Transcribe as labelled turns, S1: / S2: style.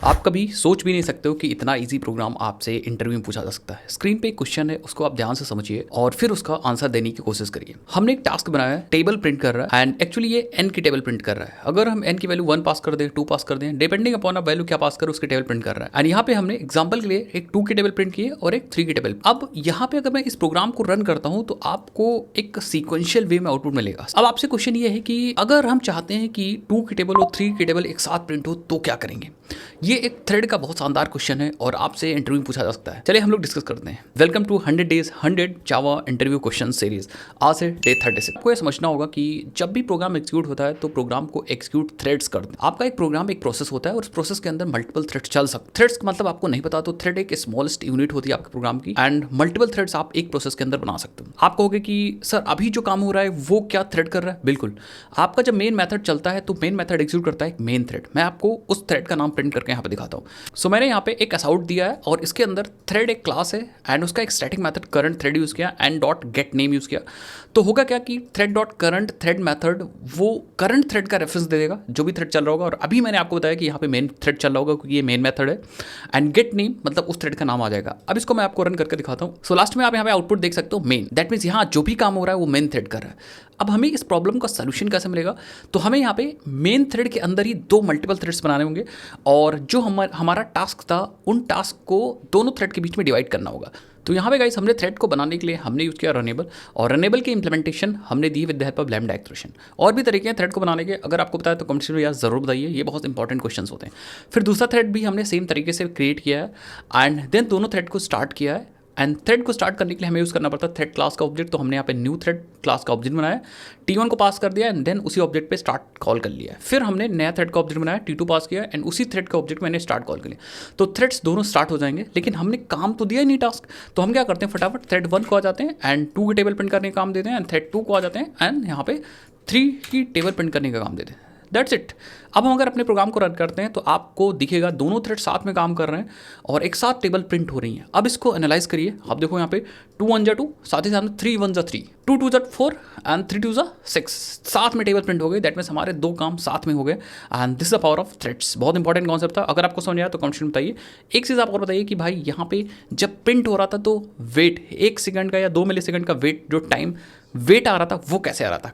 S1: आप कभी सोच भी नहीं सकते हो कि इतना इजी प्रोग्राम आपसे इंटरव्यू में पूछा जा सकता है। स्क्रीन पे एक क्वेश्चन है, उसको आप ध्यान से समझिए और फिर उसका आंसर देने की कोशिश करिए। हमने एक टास्क बनाया है, टेबल प्रिंट कर रहा है एंड एक्चुअली ये एन की टेबल प्रिंट कर रहा है। अगर हम एन की वैल्यू 1 पास कर दें, 2 पास कर दें, डिपेंडिंग अपॉन आप वैल्यू क्या पास करो उसकी टेबल प्रिंट कर रहा है। एंड यहाँ पे हमने एग्जाम्पल के लिए एक 2 की टेबल प्रिंट की है और एक 3 की टेबल। अब यहाँ पे अगर मैं इस प्रोग्राम को रन करता हूँ तो आपको एक सीक्वेंशियल वे में आउटपुट मिलेगा। अब आपसे क्वेश्चन ये है कि अगर हम चाहते हैं कि 2 की टेबल और 3 की टेबल एक साथ प्रिंट हो तो क्या करेंगे। ये एक थ्रेड का बहुत शानदार क्वेश्चन है और आपसे इंटरव्यू पूछा जा सकता है। चलिए हम लोग डिस्कस करते हैं। Welcome to 100 days 100 Java interview question series. आज है डे 36। आपको ये समझना होगा कि जब भी प्रोग्राम एग्जीक्यूट होता है तो प्रोग्राम को एग्जीक्यूट थ्रेड्स करते हैं। आपका एक प्रोग्राम एक प्रोसेस होता है और उस प्रोसेस के अंदर मल्टीपल थ्रेड्स चल सकते हैं। थ्रेड्स का मतलब आपको नहीं पता तो थ्रेड एक स्मॉलेस्ट यूनिट होती है आपके प्रोग्राम की एंड मल्टीपल थ्रेड्स आप एक प्रोसेस के अंदर बना सकते हो। आप कहोगे कि सर अभी जो काम हो रहा है वो क्या थ्रेड कर रहा है। बिल्कुल, आपका जब मेन मेथड चलता है तो मेन मेथड एग्जीक्यूट करता है एक मेन थ्रेड। मैं आपको उस थ्रेड का नाम प्रिंट करके यहाँ पे दिखाता हूँ। सो मैंने यहाँ पे एक असाउट दिया है और इसके अंदर थ्रेड एक क्लास है एंड उसका एक static method current thread use किया and dot get name use किया। तो होगा क्या कि thread dot current thread method वो करंट थ्रेड का रेफरेंस दे देगा जो भी थ्रेड चल रहा होगा। और अभी मैंने आपको बताया कि यहाँ पे मेन थ्रेड चल रहा होगा क्योंकि ये मेन मेथड है एंड गेट नेम मतलब उस थ्रेड का नाम आ जाएगा। अब इसको मैं आपको रन करके दिखाता हूँ। सो लास्ट में आप यहाँ पे आउटपुट देख सकते हो मेन। दैट मीन्स यहाँ जो भी काम हो रहा है वो मेन थ्रेड कर रहा है। अब हमें इस प्रॉब्लम का सोल्यूशन कैसे मिलेगा, तो हमें यहाँ पे मेन थ्रेड के अंदर ही 2 मल्टीपल थ्रेड्स बनाने होंगे और जो हमारा टास्क था उन टास्क को दोनों थ्रेड के बीच में डिवाइड करना होगा। तो यहाँ पे गाइस हमने थ्रेड को बनाने के लिए हमने यूज़ किया रनेबल और रनेबल की इंप्लीमेंटेशन हमने दी with the help of lambda expression. और भी तरीके हैं थ्रेड को बनाने के, अगर आपको बताया तो कमेंट सेक्शन में यार ज़रूर बताइए, ये बहुत इंपॉर्टेंट क्वेश्चंस होते हैं। फिर दूसरा थ्रेड भी हमने सेम तरीके से क्रिएट किया है एंड देन दोनों थ्रेड को स्टार्ट किया है। एंड थ्रेड को स्टार्ट करने के लिए हमें यूज़ करना पड़ता है थ्रेड क्लास का ऑब्जेक्ट। तो हमने यहाँ पे न्यू थ्रेड क्लास का ऑब्जेक्ट बनाया, T1 को पास कर दिया एंड देन उसी ऑब्जेक्ट पे स्टार्ट कॉल कर लिया। फिर हमने नया थ्रेड का ऑब्जेक्ट बनाया, T2 पास किया एंड उसी थ्रेड का ऑब्जेक्ट मैंने स्टार्ट कॉल कर लिया। तो थ्रेड्स दोनों स्टार्ट हो जाएंगे, लेकिन हमने काम तो दिया ही नहीं टास्क। तो हम क्या करते हैं, फटाफट थ्रेड 1 को आ जाते हैं एंड 2 की टेबल प्रिंट करने का काम देते हैं एंड थ्रेड 2 को आ जाते हैं एंड यहाँ पे 3 की टेबल प्रिंट करने का काम देते हैं। That's it. अब हम अगर अपने प्रोग्राम को रन करते हैं तो आपको दिखेगा दोनों थ्रेड साथ में काम कर रहे हैं और एक साथ टेबल प्रिंट हो रही हैं। अब इसको एनालाइज करिए। आप देखो यहाँ पे 2 1 जा 2, साथ ही साथ में 3 1 जा 3, 2 2 जा 4 एंड 3 2 जा 6, साथ में टेबल प्रिंट हो गई। दैट मीन्स हमारे 2 काम साथ में हो गए and this the power of threads. बहुत इंपॉर्टेंट कॉन्सेप्ट था। अगर आपको समझ आया तो कमेंट में बताइए। एक चीज़ आप और बताइए कि भाई यहाँ पे जब प्रिंट हो रहा था तो वेट 1 सेकंड का या 2 मिली सेकंड का वेट जो टाइम वेट आ रहा था वो कैसे आ रहा था।